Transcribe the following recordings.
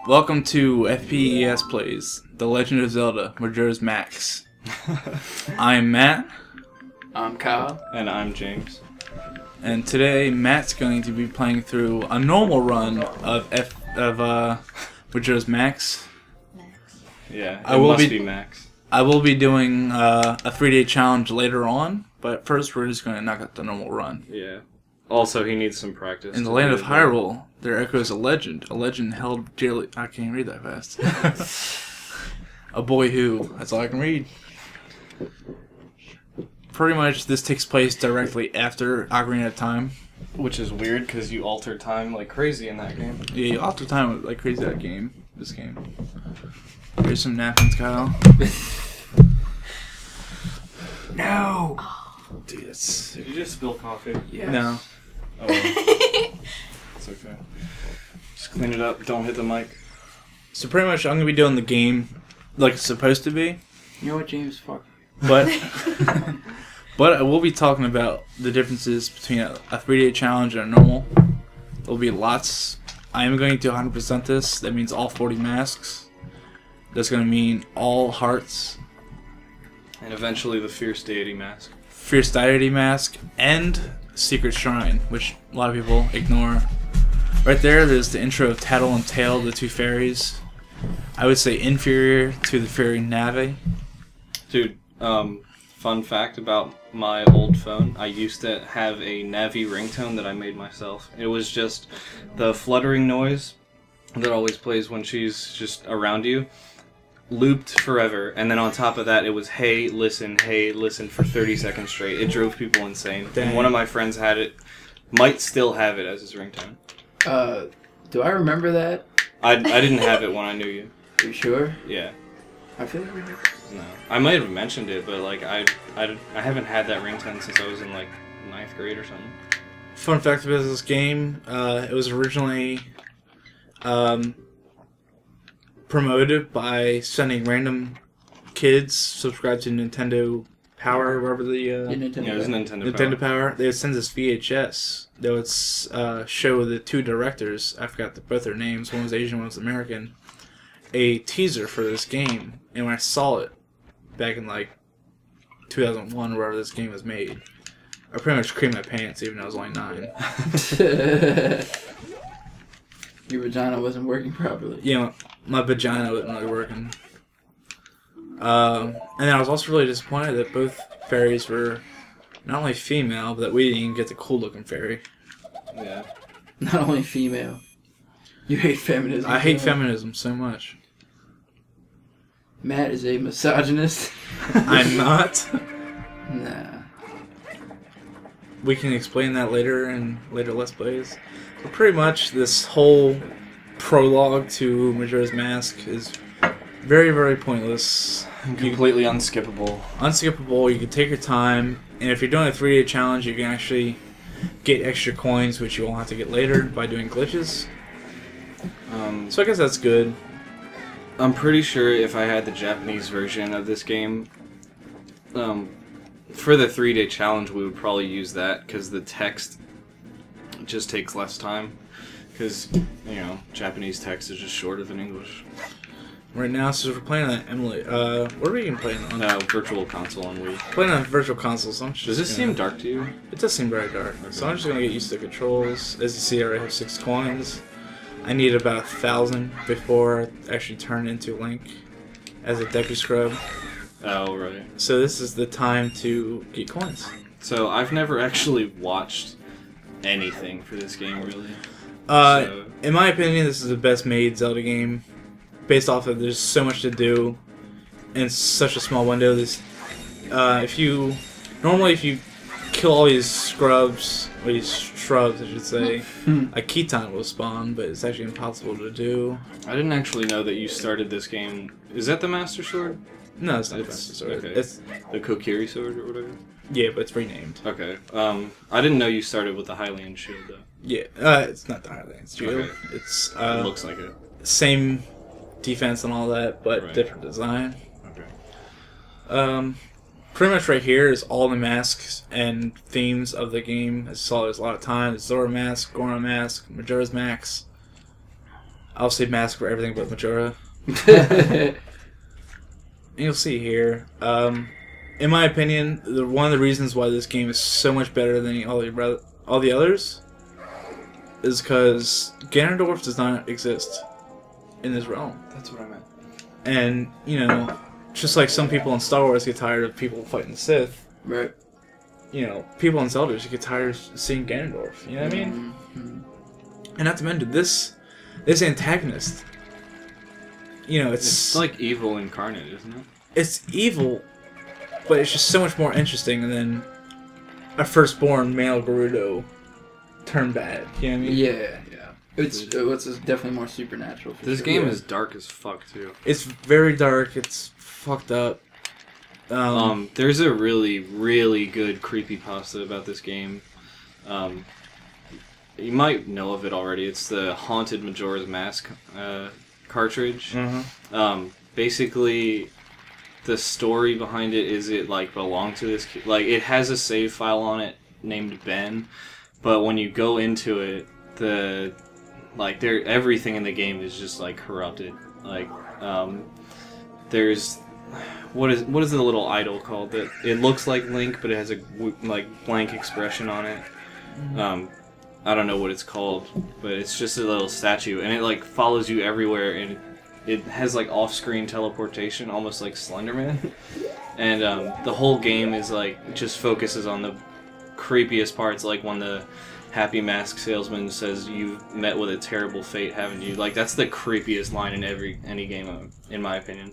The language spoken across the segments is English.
Welcome to FPES Plays, The Legend of Zelda, Majora's Max. I'm Matt. I'm Kyle. And I'm James. And today, Matt's going to be playing through a normal run of Majora's Max. Yeah, I will be Max. I will be doing a 3-day challenge later on, but first we're just going to knock out the normal run. Yeah. Also, he needs some practice. In the land of Hyrule, there echoes a legend held dearly... I can't read that fast. A boy who... That's all I can read. Pretty much, this takes place directly after Ocarina of Time. Which is weird, because you alter time like crazy in that game. Yeah, you alter time like crazy in that game. This game. Here's some napkins, Kyle. No! Dude, that's... Did you just spill coffee? Yes. No. Oh, well. It's okay. Just clean it up. Don't hit the mic. So pretty much, I'm going to be doing the game like it's supposed to be. You know what, James? Fuck. But... But I will be talking about the differences between a 3-day challenge and a normal. There'll be lots. I am going to 100% this. That means all 40 masks. That's going to mean all hearts. And eventually the Fierce Deity mask. Fierce Deity mask. And Secret Shrine, which a lot of people ignore. Right there's the intro of Tattle and Tail, the two fairies. I would say inferior to the fairy Navi. Dude, fun fact about my old phone, I used to have a Navi ringtone that I made myself. It was just the fluttering noise that always plays when she's just around you, looped forever, and then on top of that it was hey listen for 30 seconds straight. It drove people insane. Dang. And one of my friends had it, might still have it as his ringtone. Do I remember that? I didn't have it when I knew you. Are you sure? Yeah. I feel like we did. No. I might have mentioned it, but like I haven't had that ringtone since I was in like 9th grade or something. Fun fact about this game, it was originally promoted by sending random kids subscribed to Nintendo Power, whatever the Nintendo. Yeah, it was Nintendo Power. They would send this VHS. They would show the two directors. I forgot both their names. One was Asian, one was American. A teaser for this game, and when I saw it back in like 2001, wherever this game was made, I pretty much creamed my pants, even though I was only 9. Your vagina wasn't working properly. You know, my vagina wasn't really working. And then I was also really disappointed that both fairies were not only female, but that we didn't even get the cool-looking fairy. Yeah. Not only female. You hate feminism. I hate feminism so much. Matt is a misogynist. I'm not. Nah. We can explain that later in later Let's Plays. But pretty much this whole prologue to Majora's Mask is very, very pointless. Completely unskippable. Unskippable, you can take your time, and if you're doing a 3-day challenge, you can actually get extra coins, which you won't have to get later by doing glitches. So I guess that's good. I'm pretty sure if I had the Japanese version of this game, for the 3-day challenge, we would probably use that, because the text just takes less time. Because, you know, Japanese text is just shorter than English. Right now, since we're playing on Emily, what are we even playing on? Virtual console on Wii. Playing on virtual console, so I'm just Does this seem dark to you? It does seem very dark. Okay. So I'm just gonna get used to the controls. As you see, I already have 6 coins. I need about 1,000 before I actually turn into Link as a Deku Scrub. Oh, right. So this is the time to get coins. So I've never actually watched anything for this game, really. In my opinion, this is the best made Zelda game. Based off of there's so much to do in such a small window. If you kill all these scrubs, or these shrubs, I should say, a Keaton will spawn, but it's actually impossible to do. I didn't actually know that you started this game. Is that the Master Sword? No, it's not the Master Sword. Okay. It's the Kokiri Sword or whatever? yeah, but it's renamed. Okay. I didn't know you started with the Hylian shield, though. Yeah, it's not the Highlands Shield. Okay. It's It looks like it. same defense and all that, but Right. different design. Okay. Pretty much right here is all the masks and themes of the game. As you saw, there's a lot of time. There's Zora mask, Goron mask, Majora's Max. I'll say mask for everything but Majora. And you'll see here. In my opinion, one of the reasons why this game is so much better than all the others is because Ganondorf does not exist in this realm. That's what I meant. And, you know, just like some people in Star Wars get tired of people fighting Sith, Right. you know, people in Zelda just get tired of seeing Ganondorf. You know what I mean? Mm-hmm. And not to mention, this antagonist, you know, It's like evil incarnate, isn't it? it's evil, but it's just so much more interesting than a firstborn male Gerudo turned bad. You know what I mean? Yeah. It's definitely more supernatural. For This sure. game is dark as fuck too. It's very dark. It's fucked up. There's a really, really good creepypasta about this game. You might know of it already. It's the Haunted Majora's Mask cartridge. Basically, the story behind it is it like belonged to this kid. Like it has a save file on it named Ben, but when you go into it, everything in the game is just like corrupted. Like there's what is the little idol called that it looks like Link, but it has a like blank expression on it. I don't know what it's called, but it's just a little statue, and it like follows you everywhere, and it has like off-screen teleportation, almost like Slenderman. And the whole game is like just focuses on the creepiest parts, like when the Happy Mask salesman says, "You've met with a terrible fate, haven't you?" Like that's the creepiest line in any game, in my opinion.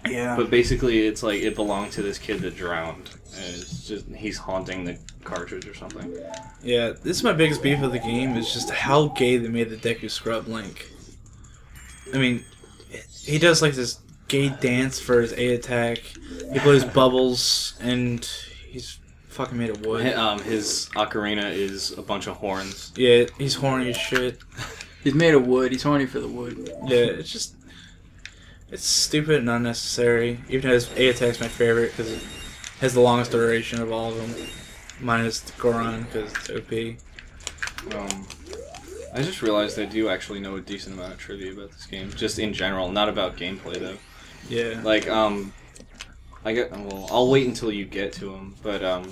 Yeah. But basically, it's like it belonged to this kid that drowned, and it's just he's haunting the cartridge or something. Yeah, this is my biggest beef with the game, is just how gay they made the Deku Scrub Link. I mean, he does like this gay dance for his A attack, he blows bubbles, and he's fucking made of wood. His ocarina is a bunch of horns. Yeah, he's horny as shit. He's made of wood. He's horny for the wood. Yeah, it's just... it's stupid and unnecessary. Even though his A attack's my favorite, because it has the longest duration of all of them. Minus Goron, because it's OP. I just realized I do actually know a decent amount of trivia about this game, just in general, not about gameplay though. Yeah. Like, I'll wait until you get to him, but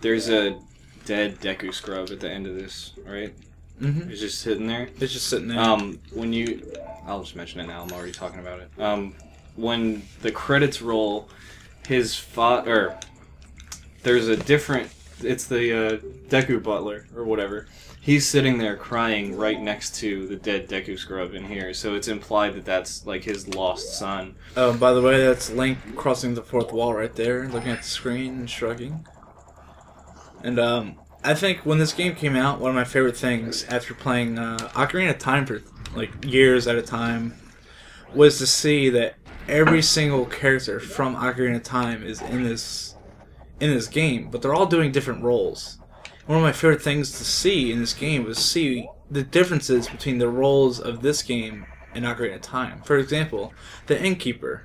there's a dead Deku Scrub at the end of this, right? Mm-hmm. It's just sitting there. It's just sitting there. I'll just mention it now. I'm already talking about it. When the credits roll, his there's a different. It's the Deku Butler or whatever. He's sitting there crying right next to the dead Deku Scrub in here, so it's implied that that's like his lost son. Oh, by the way, that's Link crossing the fourth wall right there, looking at the screen and shrugging. And I think when this game came out, one of my favorite things after playing Ocarina of Time for like years at a time was to see that every single character from Ocarina of Time is in this game, but they're all doing different roles. One of my favorite things to see in this game was see the differences between the roles of this game and Ocarina of Time. For example, the innkeeper.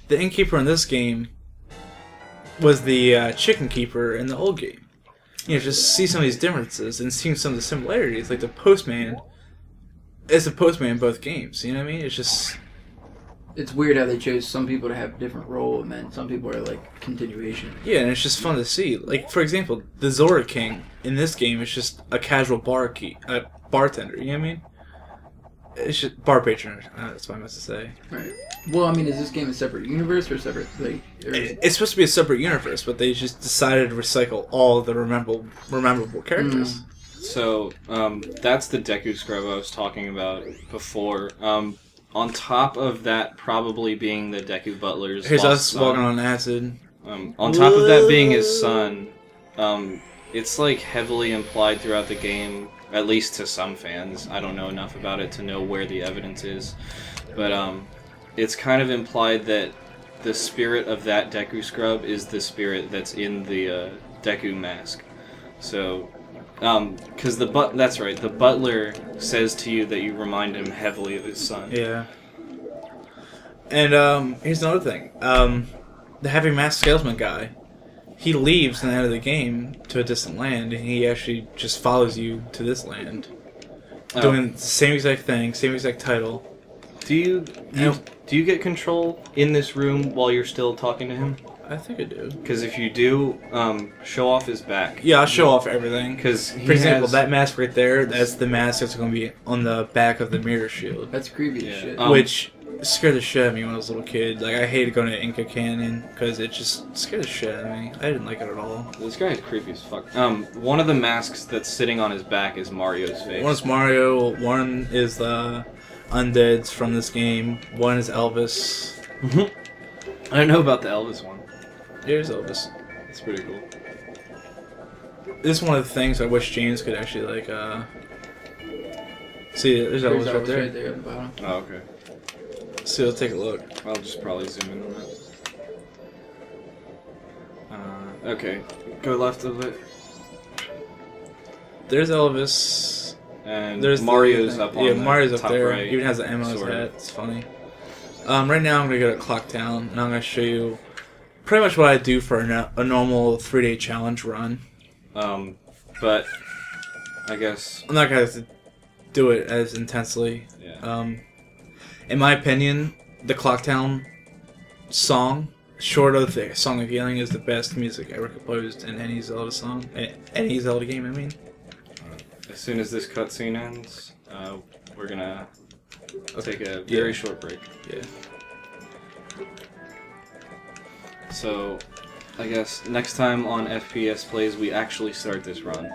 The innkeeper in this game was the chicken keeper in the old game. You know, just see some of these differences and seeing some of the similarities. Like the postman is the postman in both games. You know what I mean? It's just... it's weird how they chose some people to have a different role, and then some people are like continuation. yeah, and it's just fun to see. Like, for example, the Zora King in this game is just a casual bartender. You know what I mean? It's just bar patron. That's what I meant to say. Right. Well, I mean, is this game a separate universe or separate like? It's supposed to be a separate universe, but they just decided to recycle all the memorable characters. So that's the Deku Scrub I was talking about before. On top of that, probably being the Deku Butler's Here's lost us son. walking on acid. On top of that being his son, it's like heavily implied throughout the game, at least to some fans. I don't know enough about it to know where the evidence is, but it's kind of implied that the spirit of that Deku Scrub is the spirit that's in the Deku mask. So, because that's right, the butler says to you that you remind him heavily of his son. Yeah. And here's another thing. The Happy Mask salesman guy, he leaves in the end of the game to a distant land, and he actually just follows you to this land. doing the same exact thing, same exact title. Do you get control in this room while you're still talking to him? I think I do. Because if you do, show off his back. Yeah, I'll show off everything. Because for example, that mask right there, that's the mask that's going to be on the back of the mirror shield. That's creepy as shit. Which scared the shit out of me when I was a little kid. Like, I hated going to Inca Canyon because it just scared the shit out of me. I didn't like it at all. This guy is creepy as fuck. One of the masks that's sitting on his back is Mario's face. One is Mario, one is the undeads from this game, one is Elvis. I don't know about the Elvis one. Here's Elvis. That's pretty cool. This is one of the things I wish James could actually, like, see, there's Elvis right there. Right there at the bottom. Oh, okay. So let's take a look. I'll just probably zoom in on that. Okay, go left a bit. There's Elvis. And there's Mario's up on the Mario's up top there. right. Even has the ammo on his head. It's funny. Right now I'm going to go to Clock Town, and I'm going to show you pretty much what I do for a normal 3-day challenge run. But I guess I'm not going to do it as intensely. Yeah. In my opinion, the Clock Town song, short of the Song of Healing, is the best music ever composed in any Zelda song. Any Zelda game, I mean. As soon as this cutscene ends, we're gonna take a very short break. Yeah. So, I guess next time on FPES Plays, we actually start this run.